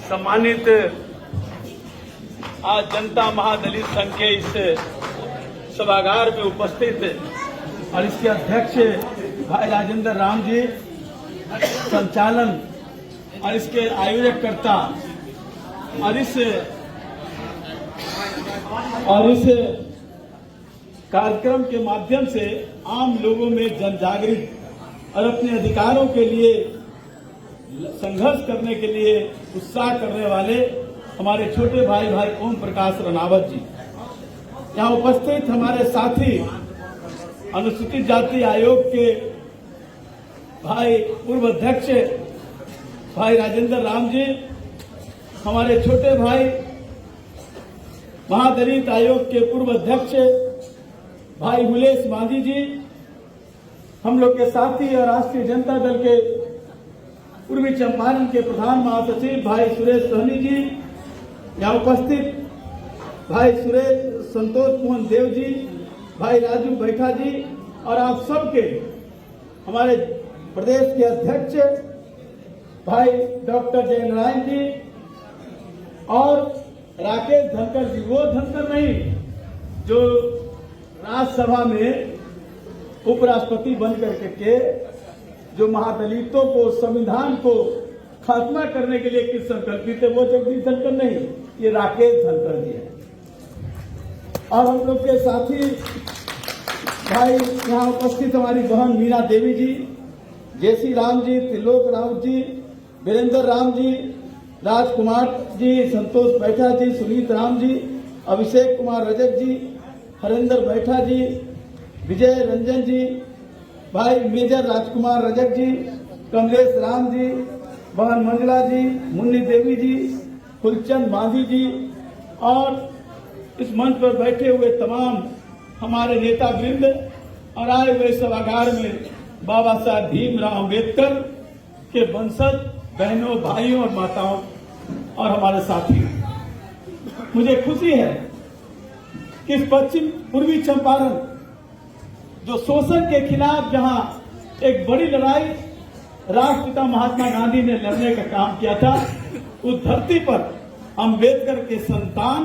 सम्मानित आज जनता महादलित संघ के इस सभागार में उपस्थित और इसके अध्यक्ष भाई राजेंद्र राम जी, संचालन और इसके आयोजककर्ता और इस कार्यक्रम के माध्यम से आम लोगों में जन जागृत और अपने अधिकारों के लिए संघर्ष करने के लिए उत्साह करने वाले हमारे छोटे भाई ओम प्रकाश रनावत जी, यहाँ उपस्थित हमारे साथी अनुसूचित जाति आयोग के भाई पूर्व अध्यक्ष भाई राजेंद्र राम जी, हमारे छोटे भाई महादलित आयोग के पूर्व अध्यक्ष भाई हुलेश मांझी जी, हम लोग के साथी और राष्ट्रीय जनता दल के पूर्वी चंपारण के प्रधान महासचिव भाई सुरेश सहनी जी, यहाँ उपस्थित भाई संतोष मोहन देव जी, भाई राजू बैठा जी और आप सबके हमारे प्रदेश के अध्यक्ष भाई डॉक्टर जयनारायण जी और राकेश धनखड़ जी, वो धनखड़ नहीं जो राज्यसभा में उपराष्ट्रपति बन करके के जो महादलितों को संविधान को खात्मा करने के लिए किस संकल्पित है, वो जगदीश धनखड़ नहीं, ये राकेश धनखड़ जी है। और हम लोग के साथी भाई यहाँ उपस्थित हमारी बहन मीना देवी जी, जयसी राम जी, त्रिलोक राउत जी, वीरेंद्र राम जी, राजकुमार जी, संतोष बैठा जी, सुनीत राम जी, अभिषेक कुमार रजक जी, हरेंद्र बैठा जी, विजय रंजन जी, भाई मेजर राजकुमार रजक जी, कमलेश राम जी, बहन मंगला जी, मुन्नी देवी जी, फुलचंद मांझी जी और इस मंच पर बैठे हुए तमाम हमारे नेता वृंद और आए हुए सभागार में बाबा साहब भीमराव अम्बेडकर के वंशज बहनों, भाइयों और माताओं और हमारे साथियों, मुझे खुशी है कि इस पश्चिम पूर्वी चंपारण जो शोषण के खिलाफ जहां एक बड़ी लड़ाई राष्ट्रपिता महात्मा गांधी ने लड़ने का काम किया था, उस धरती पर अंबेडकर के संतान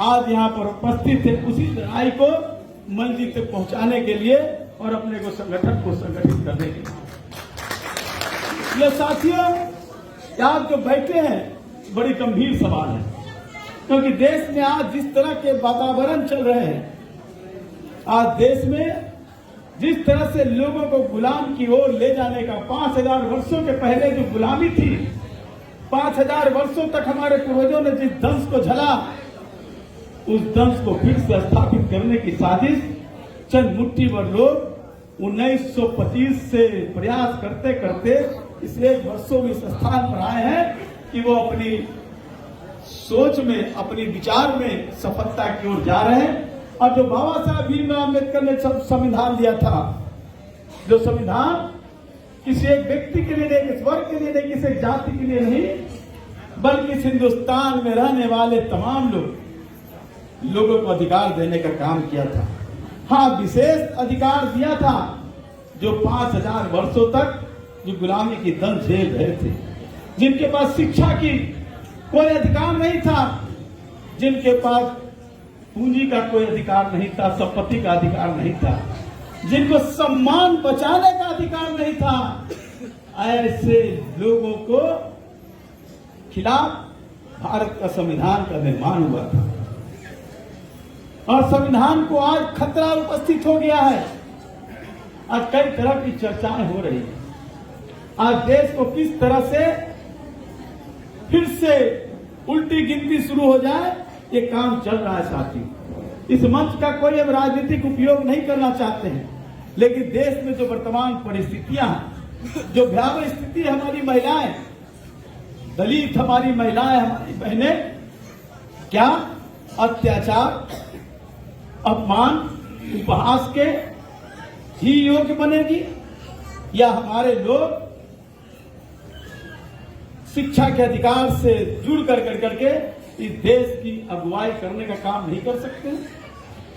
आज यहां पर उपस्थित है उसी लड़ाई को मंजिल तक पहुंचाने के लिए और अपने को संगठन को संगठित करने के लिए। साथियों, आप जो बैठे हैं बड़ी गंभीर सवाल है, क्योंकि देश में आज जिस तरह के वातावरण चल रहे हैं, आज देश में जिस तरह से लोगों को गुलाम की ओर ले जाने का 5000 वर्षों के पहले जो गुलामी थी, 5000 वर्षों तक हमारे पूर्वजों ने जिस दंश को झला, उस दंश को फिर से स्थापित करने की साजिश चंद मुट्ठी भर लोग 1925 से प्रयास करते करते इसलिए वर्षों में इस स्थान पर आए हैं कि वो अपनी सोच में, अपनी विचार में सफलता की ओर जा रहे हैं। और जो बाबा साहब भीमराव अम्बेडकर ने संविधान दिया था, जो संविधान किसी एक व्यक्ति के लिए नहीं, किसी वर्ग के लिए नहीं, किसी एक जाति के लिए नहीं, बल्कि इस हिंदुस्तान में रहने वाले तमाम लोगों को अधिकार देने का काम किया था। हाँ, विशेष अधिकार दिया था जो 5000 वर्षों तक जो गुलामी की दंश झेल रहे थे, जिनके पास शिक्षा की कोई अधिकार नहीं था, जिनके पास पूंजी का कोई अधिकार नहीं था, संपत्ति का अधिकार नहीं था, जिनको सम्मान बचाने का अधिकार नहीं था, ऐसे लोगों को खिलाफ भारत का संविधान का निर्माण हुआ था। और संविधान को आज खतरा उपस्थित हो गया है। आज कई तरह की चर्चाएं हो रही हैं। आज देश को किस तरह से फिर से उल्टी गिनती शुरू हो जाए, ये काम चल रहा है साथियों। इस मंच का कोई अब राजनीतिक उपयोग नहीं करना चाहते हैं, लेकिन देश में जो वर्तमान परिस्थितियां हैं, जो भयावह स्थिति है, हमारी महिलाएं, दलित हमारी महिलाएं, हमारी बहनें क्या अत्याचार, अपमान, उपहास के ही योग्य बनेगी, या हमारे लोग शिक्षा के अधिकार से जुड़ कर करके इस देश की अगुवाई करने का काम नहीं कर सकते?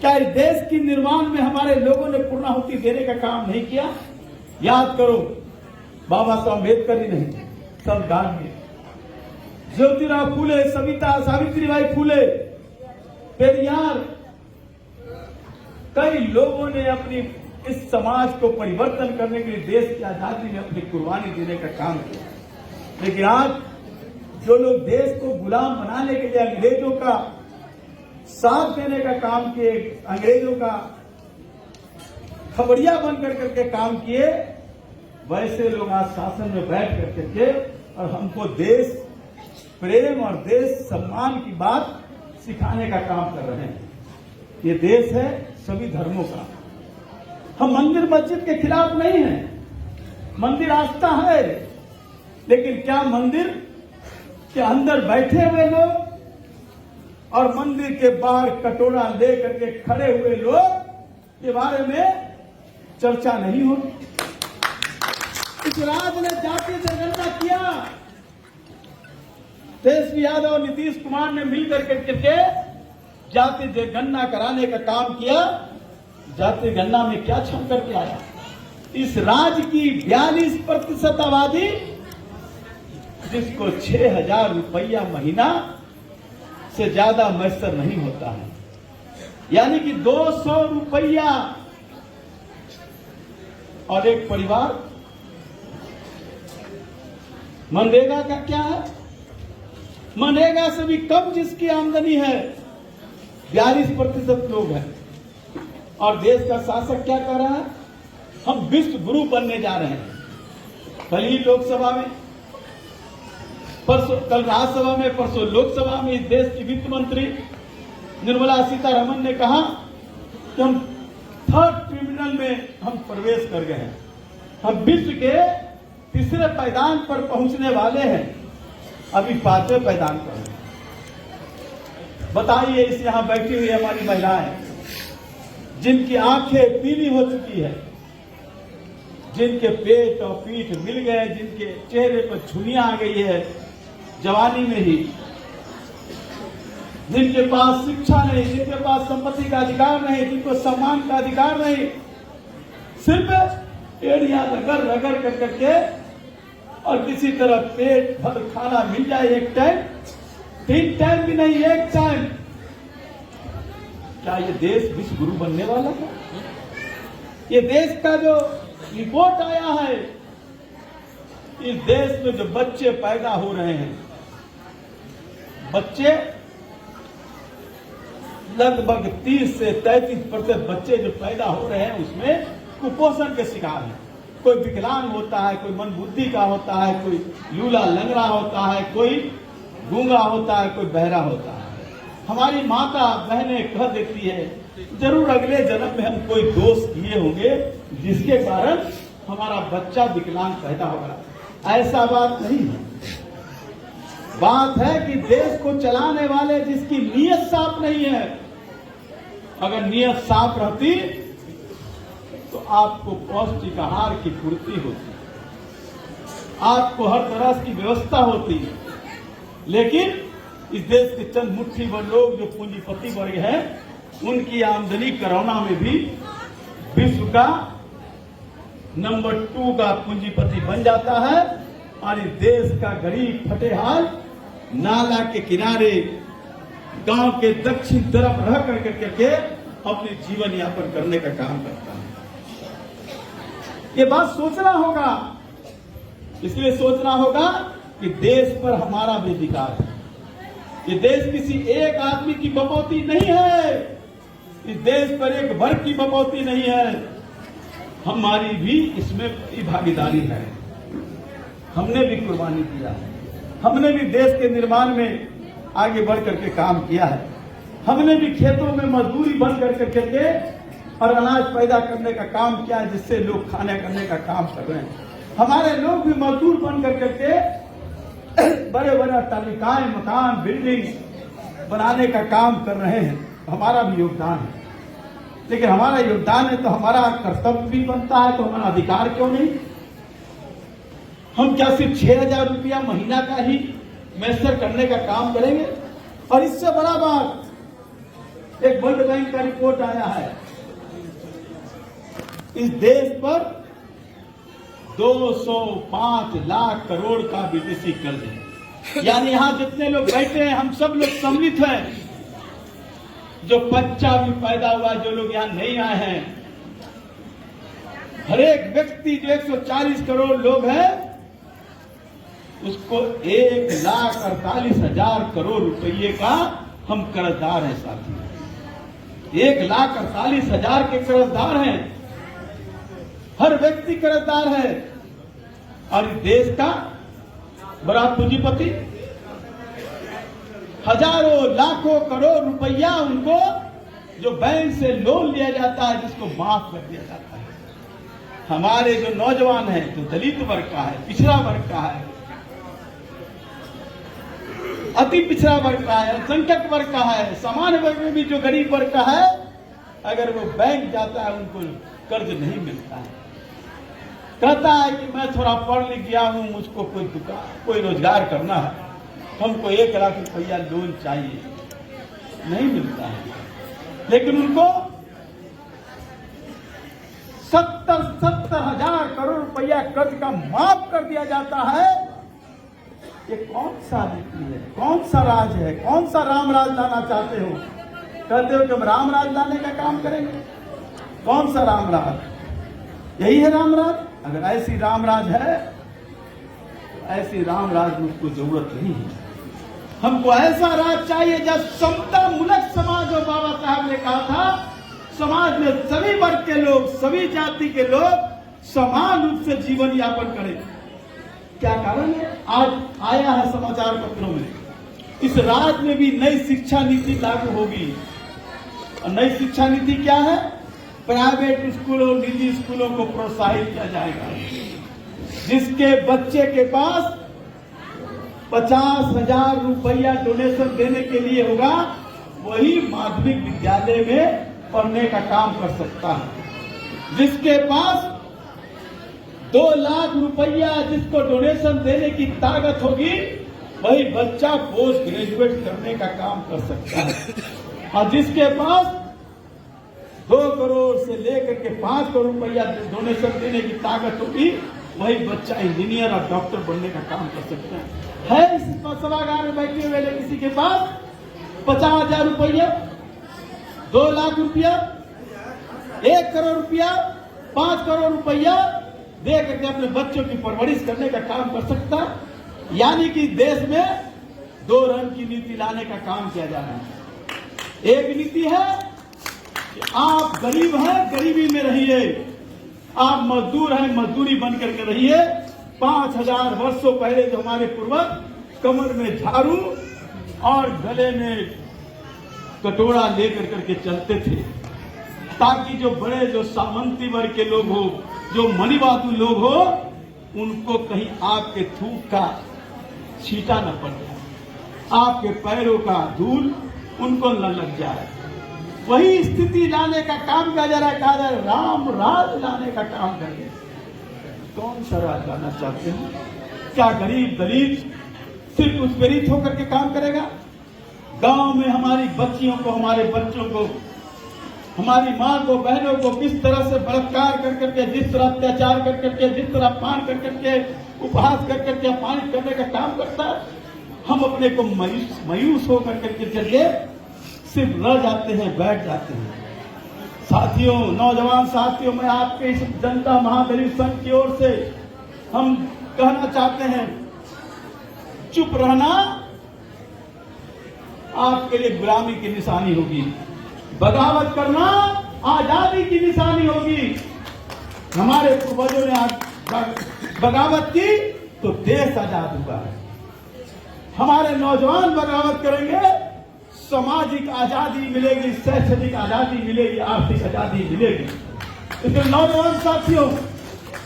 क्या इस देश की निर्माण में हमारे लोगों ने पूर्णाहुति देने का काम नहीं किया? याद करो, बाबा साहब अम्बेडकर ही नहीं, संविधान में ज्योतिराव फूले, सविता, सावित्रीबाई फूले, पेरियार, कई लोगों ने अपनी इस समाज को परिवर्तन करने के लिए देश की आजादी में अपनी कुर्बानी देने का काम किया। लेकिन आज जो लोग देश को गुलाम बनाने के लिए अंग्रेजों का साथ देने का काम किए, अंग्रेजों का खबरिया बनकर करके काम किए, वैसे लोग आज शासन में बैठ करके और हमको देश प्रेम और देश सम्मान की बात सिखाने का काम कर रहे हैं। ये देश है सभी धर्मों का। हम मंदिर मस्जिद के खिलाफ नहीं हैं, मंदिर आस्था है, लेकिन क्या मंदिर के अंदर बैठे हुए लोग और मंदिर के बाहर कटोरा लेकर के खड़े हुए लोग के बारे में चर्चा नहीं होगी? इस राज्य ने जाति जनगणना किया, तेजस्वी यादव और नीतीश कुमार ने मिलकर के जाति जनगणना कराने का काम किया। जाति गणना में क्या छन करके आया? इस राज्य की 42% आबादी, जिसको 6,000 रुपया महीना से ज्यादा मैसर नहीं होता है, यानी कि 200 रुपया, और एक परिवार। मनरेगा का क्या है? मनरेगा से भी कम जिसकी आमदनी है 42% लोग हैं। और देश का शासक क्या कर रहा है? हम विश्व गुरु बनने जा रहे हैं। कल ही लोकसभा में, परसों, कल राज्यसभा में, परसों लोकसभा में इस देश की वित्त मंत्री निर्मला सीतारमण ने कहा कि हम 3rd ट्रिब्यूनल में हम प्रवेश कर गए हैं, हम विश्व के 3रे पायदान पर पहुंचने वाले हैं, अभी 5वें पायदान पर हैं। बताइए, इस यहां बैठी हुई हमारी महिलाएं जिनकी आंखें पीली हो चुकी है, जिनके पेट और पीठ मिल गए, जिनके चेहरे पर झुर्रियां आ गई है जवानी में ही, जिनके पास शिक्षा नहीं, जिनके पास संपत्ति का अधिकार नहीं, जिनको सम्मान का अधिकार नहीं, सिर्फ एड़ियां रगड़ रगड़ कर करके और किसी तरह पेट भर खाना मिल जाए, एक टाइम, 3 टाइम भी नहीं, एक टाइम। क्या ये देश विश्व गुरु बनने वाला है? ये देश का जो रिपोर्ट आया है, इस देश में जो बच्चे पैदा हो रहे हैं, बच्चे लगभग 30 से 33% बच्चे जो पैदा हो रहे हैं उसमें कुपोषण के शिकार हैं। कोई विकलांग होता है, कोई मंदबुद्धि का होता है, कोई लूला लंगड़ा होता है, कोई गूंगा होता है, कोई बहरा होता है। हमारी माता बहनें कह देती है जरूर अगले जन्म में हम कोई दोष किए होंगे जिसके कारण हमारा बच्चा विकलांग पैदा होगा। ऐसा बात नहीं है। बात है कि देश को चलाने वाले जिसकी नीयत साफ नहीं है, अगर नीयत साफ रहती तो आपको पौष्टिक आहार की पूर्ति होती, आपको हर तरह की व्यवस्था होती। लेकिन इस देश के चंद मुट्ठी भर लोग जो पूंजीपति वर्ग हैं, उनकी आमदनी कोरोना में भी विश्व का नंबर 2 का पूंजीपति बन जाता है और इस देश का गरीब फटेहाल नाला के किनारे गांव के दक्षिण तरफ रह करके अपने जीवन यापन करने का काम करता है। ये बात सोचना होगा, इसलिए सोचना होगा कि देश पर हमारा भी अधिकार है। ये देश किसी एक आदमी की बपौती नहीं है, इस देश पर एक वर्ग की बपौती नहीं है, हमारी भी इसमें भागीदारी है। हमने भी कुर्बानी किया है, हमने भी देश के निर्माण में आगे बढ़ करके काम किया है, हमने भी खेतों में मजदूरी बन करके और अनाज पैदा करने का काम किया है, जिससे लोग खाने करने का काम कर रहे हैं। हमारे लोग भी मजदूर बन करके बड़े बड़े अट्टालिकाएं, मकान, बिल्डिंग बनाने का काम कर रहे हैं। हमारा भी योगदान है, लेकिन हमारा योगदान है तो हमारा कर्तव्य भी बनता है, तो हमारा अधिकार क्यों नहीं? हम क्या सिर्फ 6,000 रुपया महीना का ही मैसर करने का काम करेंगे? और इससे बड़ा बात, एक वर्ल्ड बैंक का रिपोर्ट आया है, इस देश पर 205 लाख करोड़ का विदेशी कर्ज है। यानी यहाँ जितने लोग बैठे हैं हम सब लोग सम्मिलित हैं। जो बच्चा भी पैदा हुआ, जो लोग यहाँ नहीं आए हैं, हर एक व्यक्ति जो 140 करोड़ लोग हैं उसको 1,48,000 करोड़ रुपये का हम कर्जदार हैं साथी। 1,48,000 के कर्जदार हैं, हर व्यक्ति कर्जदार है। और इस देश का बड़ा पूंजीपति हजारों लाखों करोड़ रुपया उनको जो बैंक से लोन लिया जाता है जिसको माफ कर दिया जाता है। हमारे जो नौजवान हैं, जो दलित वर्ग का है, पिछड़ा वर्ग का है, अति पिछड़ा वर्ग का है, अल्पसंख्यक वर्ग का है, सामान्य वर्ग में भी जो गरीब वर्ग का है, अगर वो बैंक जाता है उनको कर्ज नहीं मिलता है। कहता है कि मैं थोड़ा पढ़ लिख गया हूं, मुझको कोई दुकान, कोई रोजगार करना है, हमको 1 लाख रुपया लोन चाहिए, नहीं मिलता है। लेकिन उनको 70,000 करोड़ रुपया कर्ज का माफ कर दिया जाता है। ये कौन सा नीति है, कौन सा राज है, कौन सा राम राज लाना चाहते हो? कहते हो कि हम राम राज लाने का काम करेंगे। कौन सा राम राज? यही है राम राज? अगर ऐसी राम राज है तो ऐसी राम राज में उसको जरूरत नहीं है। हमको ऐसा राज चाहिए जब समता मूलक समाज, जो बाबा साहब ने कहा था, समाज में सभी वर्ग के लोग, सभी जाति के लोग समान रूप से जीवन यापन करें। क्या कारण है? आज आया है समाचार पत्रों में, इस राज्य में भी नई शिक्षा नीति लागू होगी। और नई शिक्षा नीति क्या है? प्राइवेट स्कूलों, निजी स्कूलों को प्रोत्साहित किया जाएगा। जिसके बच्चे के पास 50,000 रुपया डोनेशन देने के लिए होगा, वही माध्यमिक विद्यालय में पढ़ने का काम कर सकता है। जिसके पास 2 लाख रुपया जिसको डोनेशन देने की ताकत होगी, वही बच्चा पोस्ट ग्रेजुएट करने का काम कर सकता है। और जिसके पास 2 करोड़ से लेकर के 5 करोड़ रुपया डोनेशन देने की ताकत होगी, वही बच्चा इंजीनियर और डॉक्टर बनने का काम कर सकता है। इस सभागार में बैठे हुए किसी के पास 50,000 रुपया, 2 लाख रुपया, 1 करोड़ रुपया, 5 करोड़ रुपया दे करके अपने बच्चों की परवरिश करने का काम कर सकता है। यानी कि देश में 2 रंग की नीति लाने का काम किया जा रहा है। एक नीति है कि आप गरीब हैं, गरीबी में रहिए, आप मजदूर हैं, मजदूरी बन करके रहिए। 5,000 वर्षों पहले जो हमारे पूर्वज कमर में झाड़ू और गले में कटोरा लेकर करके चलते थे, ताकि जो बड़े, जो सामंती वर्ग के लोग हो, जो मणिवादु लोग हो, उनको कहीं आपके थूक का छींटा न पड़ जाए, आपके पैरों का धूल उनको न लग जाए। वही स्थिति लाने का काम किया जा रहा है। कहा जा रहा है राम राज लाने का काम करें। कौन सा राज लाना चाहते हैं? क्या गरीब दलित सिर्फ उत्पीड़ित होकर के काम करेगा? गांव में हमारी बच्चियों को, हमारे बच्चों को, हमारी माँ को, बहनों को किस तरह से बलात्कार कर करके, जिस तरह अत्याचार कर करके, जिस तरह पान कर करके, उपहास कर करके अपमानित करने का काम करता है, हम अपने को मायूस होकर करके चलिए सिर्फ रह जाते हैं, बैठ जाते हैं। साथियों, नौजवान साथियों, मैं आपके इस जनता महादलित संघ की ओर से हम कहना चाहते हैं, चुप रहना आपके लिए गुलामी की निशानी होगी, बगावत करना आजादी की निशानी होगी। हमारे पूर्वजों ने बगावत की तो देश आजाद हुआ। हमारे नौजवान बगावत करेंगे, सामाजिक आजादी मिलेगी, शैक्षणिक आजादी मिलेगी, आर्थिक आजादी मिलेगी। इसलिए नौजवान साथियों,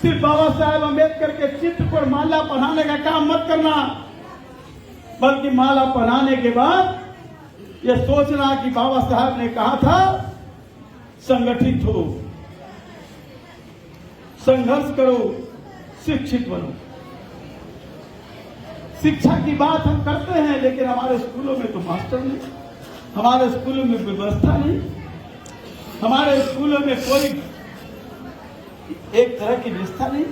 सिर्फ बाबा साहेब अम्बेडकर के चित्र पर माला पहनाने का काम मत करना, बल्कि माला पहनाने के बाद यह सोचना कि बाबा साहब ने कहा था संगठित हो, संघर्ष करो, शिक्षित बनो। शिक्षा की बात हम करते हैं, लेकिन हमारे स्कूलों में तो मास्टर नहीं, हमारे स्कूलों में व्यवस्था नहीं, हमारे स्कूलों में कोई एक तरह की व्यवस्था नहीं।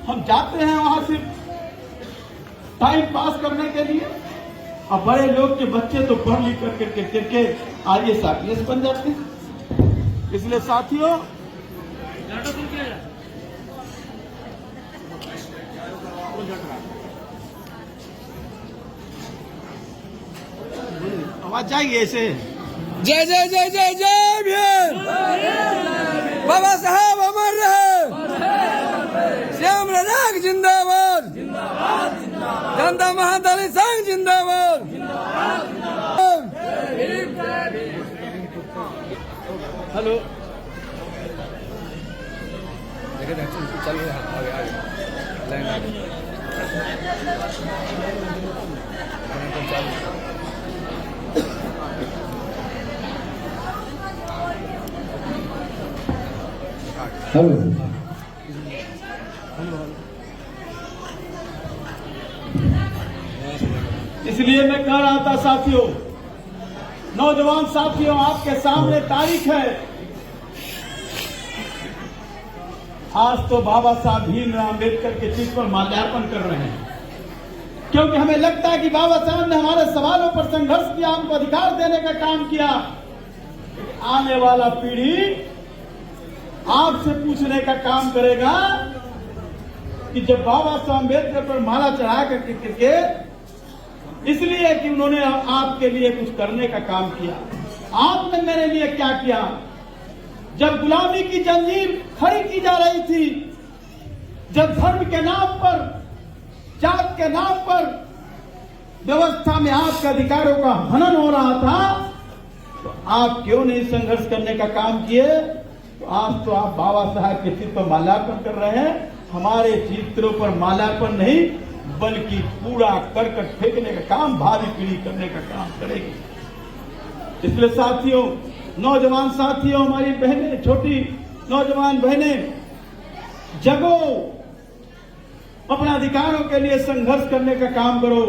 हम जाते हैं वहां सिर्फ टाइम पास करने के लिए। अब बड़े लोग के बच्चे तो पढ़ लिख करके IAS IPS बन जाते हैं। इसलिए साथियों, आवाज जाएगी ऐसे। जय जय जय जय जय भीम। बाबा साहब अमर रहे। श्याम रजाक जिंदाबाद। जनता महादलित संघ जिंदाबाद। हेलो, चल आगे लाइन आगे। हेलो, इसलिए मैं कह रहा था साथियों, नौजवान साथियों, आपके सामने तारीख है। आज तो बाबा साहब भीमराव अम्बेडकर के चित्र पर माल्यार्पण कर रहे हैं, क्योंकि हमें लगता है कि बाबा साहब ने हमारे सवालों पर संघर्ष किया, हमको अधिकार देने का काम किया। आने वाला पीढ़ी आपसे पूछने का काम करेगा कि जब बाबा साहब अम्बेडकर पर माला चढ़ा करके इसलिए कि उन्होंने आपके लिए कुछ करने का काम किया, आपने मेरे लिए क्या किया? जब गुलामी की जंजीर खड़ी की जा रही थी, जब धर्म के नाम पर, जात के नाम पर व्यवस्था में आपके अधिकारों का हनन हो रहा था, तो आप क्यों नहीं संघर्ष करने का काम किए? तो आज तो आप बाबा साहब के चित्र पर माल्यार्पण कर रहे हैं। हमारे चित्रों पर माल्यार्पण नहीं, बल्कि कूड़ा करकट फेंकने का काम भावी पीढ़ी करने का काम करेगी। इसलिए साथियों, नौजवान साथियों, हमारी बहनें, छोटी नौजवान बहनें, जगो, अपने अधिकारों के लिए संघर्ष करने का काम करो।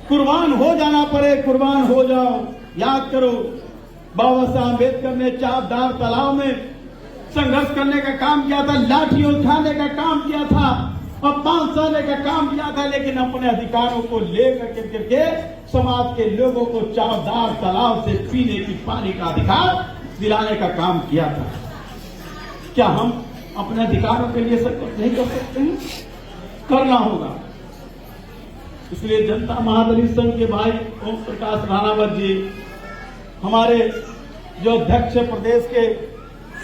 कुर्बान हो जाना पड़े, कुर्बान हो जाओ। याद करो, बाबा साहब अम्बेडकर ने चापदार तालाब में संघर्ष करने का काम किया था, लाठियां उठाने का काम किया था और 5 साल का काम किया था, लेकिन अपने अधिकारों को लेकर के समाज के लोगों को चावदार तालाब से पीने की पानी का अधिकार दिलाने का काम किया था। क्या हम अपने अधिकारों के लिए सब कुछ नहीं कर सकते हैं? करना होगा। इसलिए जनता महादलित संघ के भाई ओम प्रकाश राणावत जी, हमारे जो अध्यक्ष प्रदेश के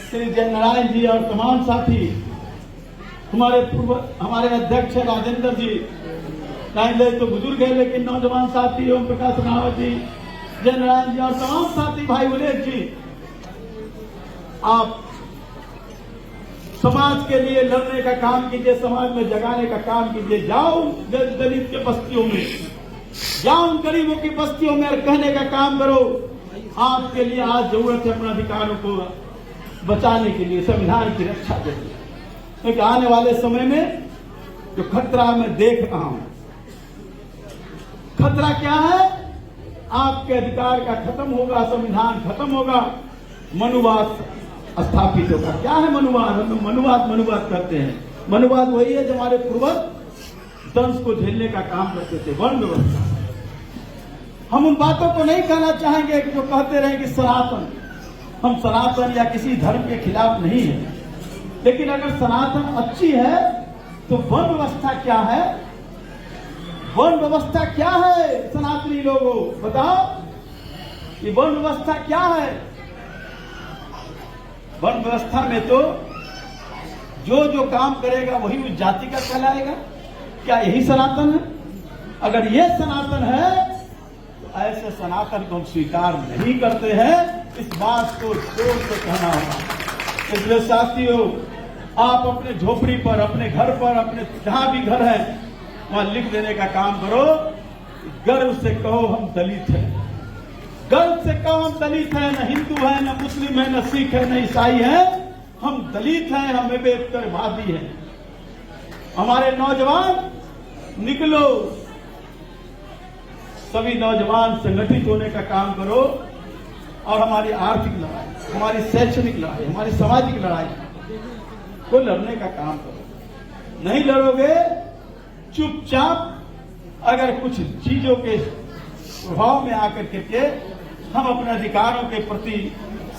श्री जयनारायण जी और तमाम साथी, हमारे अध्यक्ष राजेंद्र जी, राजेंद्र तो बुजुर्ग है लेकिन नौजवान साथी ओम प्रकाश राणावत जी, जयनारायण जी और तमाम साथी भाई उल्लेख जी, आप समाज के लिए लड़ने का काम कीजिए, समाज में जगाने का काम कीजिए। जाओ दलित के बस्तियों में, जाओ उन गरीबों की बस्तियों में कहने का काम करो। आपके लिए आज जरूरत है अपने अधिकारों को बचाने के लिए, संविधान की रक्षा के लिए, क्योंकि आने वाले समय में जो खतरा मैं देख रहा हूं, खतरा क्या है? आपके अधिकार का खत्म होगा, संविधान खत्म होगा, मनुवाद स्थापित होगा। क्या है मनुवाद? हम मनुवाद करते हैं। मनुवाद वही है जो हमारे पूर्वज दंश को झेलने का काम करते थे, वर्ण व्यवस्था। हम उन बातों को नहीं कहना चाहेंगे कि जो कहते रहे कि सनातन, हम सनातन या किसी धर्म के खिलाफ नहीं है, लेकिन अगर सनातन अच्छी है तो वर्ण व्यवस्था क्या है? वर्ण व्यवस्था क्या है? सनातनी लोगों बताओ, ये वर्ण व्यवस्था क्या है? वर्ण व्यवस्था में तो जो काम करेगा वही उस जाति का कहलाएगा। क्या यही सनातन है? अगर ये सनातन है तो ऐसे सनातन को हम स्वीकार नहीं करते हैं। इस बात को जोर से कहना होगा। इसलिए साथियों, आप अपने झोपड़ी पर, अपने घर पर, अपने जहां भी घर है वहां लिख देने का काम करो। गर्व से कहो हम दलित हैं, गर्व से कहो हम दलित हैं। न हिंदू है, न मुस्लिम है, न सिख है, न ईसाई है, हम दलित हैं, हम अम्बेडकरवादी हैं। हमारे नौजवान निकलो, सभी नौजवान संगठित होने का काम करो और हमारी आर्थिक लड़ाई, हमारी शैक्षणिक लड़ाई, हमारी सामाजिक लड़ाई को लड़ने का काम करो। नहीं लड़ोगे, चुपचाप अगर कुछ चीजों के प्रभाव में आकर के हम अपने अधिकारों के प्रति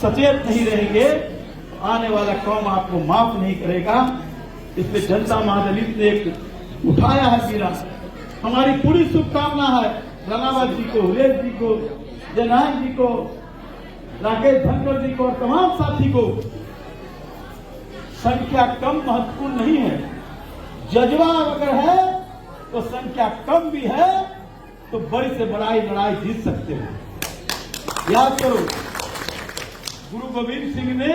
सचेत नहीं रहेंगे, आने वाला कौम आपको माफ नहीं करेगा। इसलिए जनता महादलित ने एक उठाया है बीड़ा। हमारी पूरी शुभकामना है रंगावत जी को, हुलेस जी को, जननायक जी को, राकेश धनखड़ जी को और तमाम साथी को। संख्या कम महत्वपूर्ण नहीं है, जज्बा अगर है तो संख्या कम भी है तो बड़ी से बड़ी लड़ाई जीत सकते हो। याद करो, गुरु गोविंद सिंह ने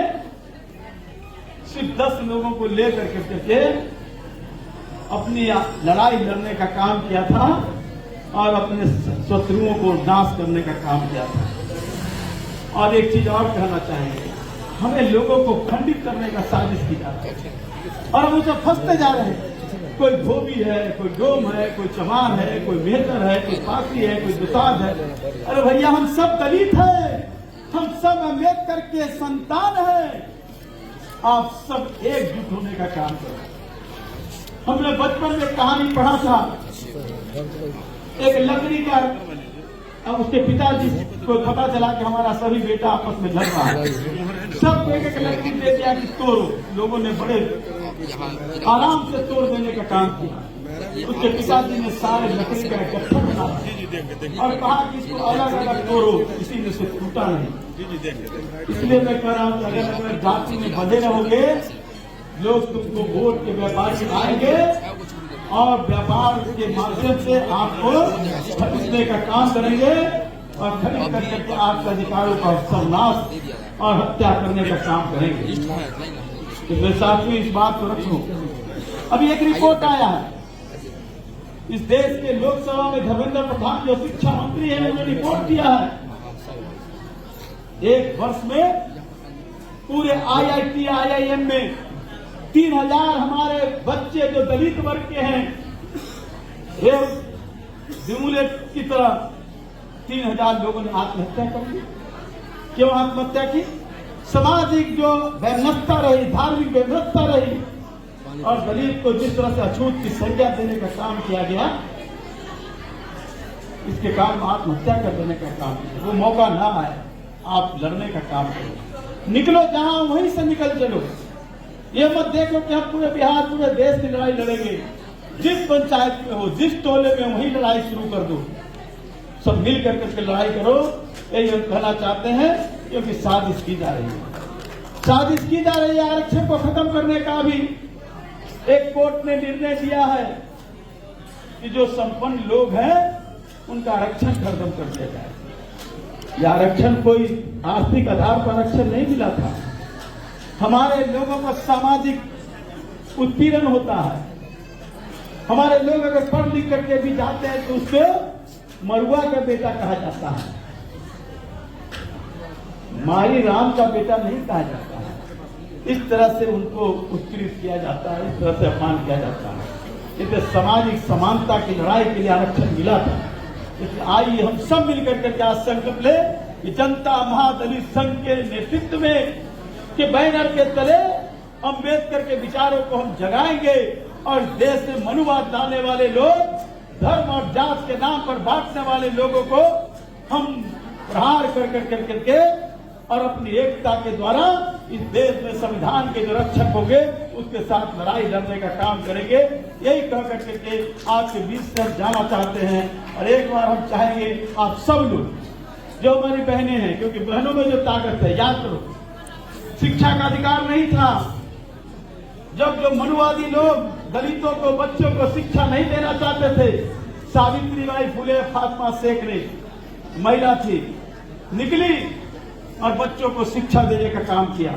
सिर्फ 10 लोगों को लेकर के अपनी लड़ाई लड़ने का काम किया था और अपने शत्रुओं को नाश करने का काम किया था। और एक चीज और कहना चाहेंगे, हमें लोगों को खंडित करने का साजिश की जा रही है और हम उसमें फंसते जा रहे हैं। कोई धोबी है, कोई डोम है, कोई चमार है, कोई मेहतर है, कोई पासी है, कोई दुसाध है। अरे भैया, हम सब दलित हैं, हम सब अम्बेडकर के संतान हैं। आप सब एकजुट होने का काम करो। हमने बचपन में कहानी पढ़ा था, एक लकड़ी का, अब उसके पिताजी को पता चला कि हमारा सभी बेटा आपस में लड़ रहा है, सब एक एक लकड़ी दे दिया कि तोड़ो। लोगों ने बड़े आराम से तोड़ देने का काम किया। उसके पिताजी ने सारे लकड़ी का इकट्ठा बनाया और कहा कि इसको अलग अलग तोड़ो, किसी में से टूटा नहीं। इसलिए मैं कह रहा हूँ, अगर जाति में बंधे रहोगे, लोग तुमको वोट के व्यापारी आएंगे और व्यापार के माध्यम से आपको खरीदने का काम करेंगे और खरीद करके आपके अधिकारों का सर्वनाश और हत्या करने का काम करेंगे। तो मेरे साथियों, इस बात को रखो। अभी एक रिपोर्ट आया है, इस देश के लोकसभा में धर्मेंद्र प्रधान जो शिक्षा मंत्री है, उन्होंने रिपोर्ट किया है, एक वर्ष में पूरे IIT IIM में 3000 हमारे बच्चे जो दलित वर्ग के हैं, डिमुलेट की तरह 3000 लोगों ने आत्महत्या कर ली। क्यों आत्महत्या की? सामाजिक जो व्यवस्था रही, धार्मिक व्यवस्था रही और दलित को जिस तरह से अछूत की संज्ञा देने का काम किया गया, इसके कारण आत्महत्या कर देने का काम किया। वो मौका ना आए, आप लड़ने का काम करो, निकलो जहां वहीं से निकल चलो। ये मत देखो कि हम पूरे बिहार, पूरे देश की लड़ाई लड़ेंगे। जिस पंचायत में हो, जिस टोले में, वहीं लड़ाई शुरू कर दो। सब मिल करके लड़ाई करो, यही हम कहना चाहते हैं। क्योंकि साजिश की जा रही है, साजिश की जा रही है आरक्षण को खत्म करने का। भी एक कोर्ट ने निर्णय दिया है कि जो संपन्न लोग हैं उनका आरक्षण खत्म कर दिया जाए। यह आरक्षण कोई आर्थिक आधार पर आरक्षण नहीं मिला था। हमारे लोगों का सामाजिक उत्पीड़न होता है। हमारे लोग अगर पढ़ लिख करके भी जाते हैं तो उसको मरुआ का बेटा कहा जाता है, माही राम का बेटा नहीं कहा जाता है। इस तरह से उनको उत्पीड़ित किया जाता है, इस तरह से अपमान किया जाता है। इसलिए सामाजिक समानता की लड़ाई के लिए आरक्षण मिला था। इसलिए आइए हम सब मिलकर के क्या संकल्प ले कि जनता महादलित संघ के नेतृत्व में के बैनर के तले अम्बेडकर के विचारों को हम जगाएंगे और देश में मनुवाद डालने वाले लोग, धर्म और जात के नाम पर बांटने वाले लोगों को हम प्रहार कर करके और अपनी एकता के द्वारा इस देश में संविधान के जो रक्षक होंगे उसके साथ लड़ाई लड़ने का काम करेंगे। यही कह करके आज के बीच से हम जाना चाहते हैं। और एक बार हम चाहेंगे आप सब लोग जो हमारी बहनें हैं, क्योंकि बहनों में जो ताकत है, याद करो शिक्षा का अधिकार नहीं था। जब जो मनुवादी लोग दलितों को, बच्चों को शिक्षा नहीं देना चाहते थे, सावित्रीबाई फुले फातिमा शेख ने, महिला थी, निकली और बच्चों को शिक्षा देने का काम किया।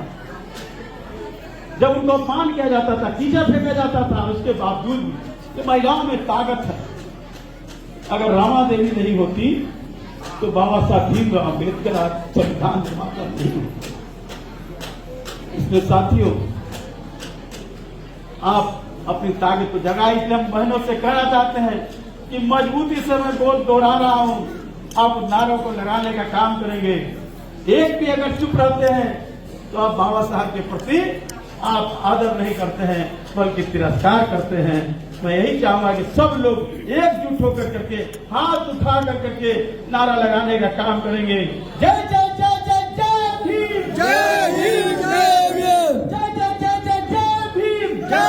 जब उनको अपमान किया जाता था, कीचड़ फेंका जाता था, उसके बावजूद भी महिलाओं में ताकत है। अगर रामा देवी नहीं होती तो बाबा साहब भीमराव अम्बेडकर आज संविधान निर्माता नहीं होते। इसलिए साथियों, आप अपनी ताकत को जगाएं। इसलिए हम बहनों से कहना चाहते हैं कि मजबूती से मैं बोल दोहरा रहा हूं, आप नारों को लगाने का काम करेंगे। एक भी अगर चुप रहते हैं तो आप बाबा साहब के प्रति आप आदर नहीं करते हैं, बल्कि तिरस्कार करते हैं। मैं यही चाहूंगा कि सब लोग एकजुट होकर करके हाथ उठा कर करके नारा लगाने का काम करेंगे। जय जय जय जय जय भीम, जय हिंद, जय भीम, जय जय जय जय जय भीम, जय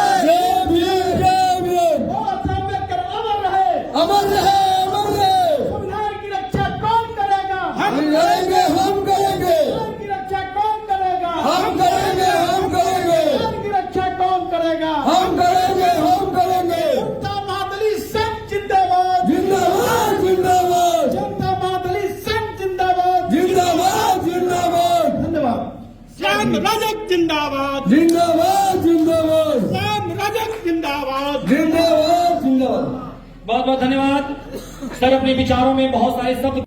भीम, जय भीम। बाबा साहब अम्बेडकर अमर रहे, अमर रहे, अमर रहे। संविधान की रक्षा कौन करेगा? हम करेंगे, हम करेंगे, संविधान की रक्षा कौन करेगा? हम करेंगे, हम करेंगे, संविधान की रक्षा कौन करेगा? हम करेंगे, हम करेंगे। जनता मादली संघ जिंदाबाद, जिंदाबाद, जिंदाबाद, जनता मादली संघ जिंदाबाद, जिंदाबाद, जिंदाबाद, धन्यवाद। श्याम रजक जिंदाबाद, जिंदाबाद, जिंदाबाद, श्याम रजक जिंदाबाद। जिंदाबाद, जिंदाबाद। बहुत बहुत धन्यवाद सर। अपने विचारों में बहुत सारे शब्द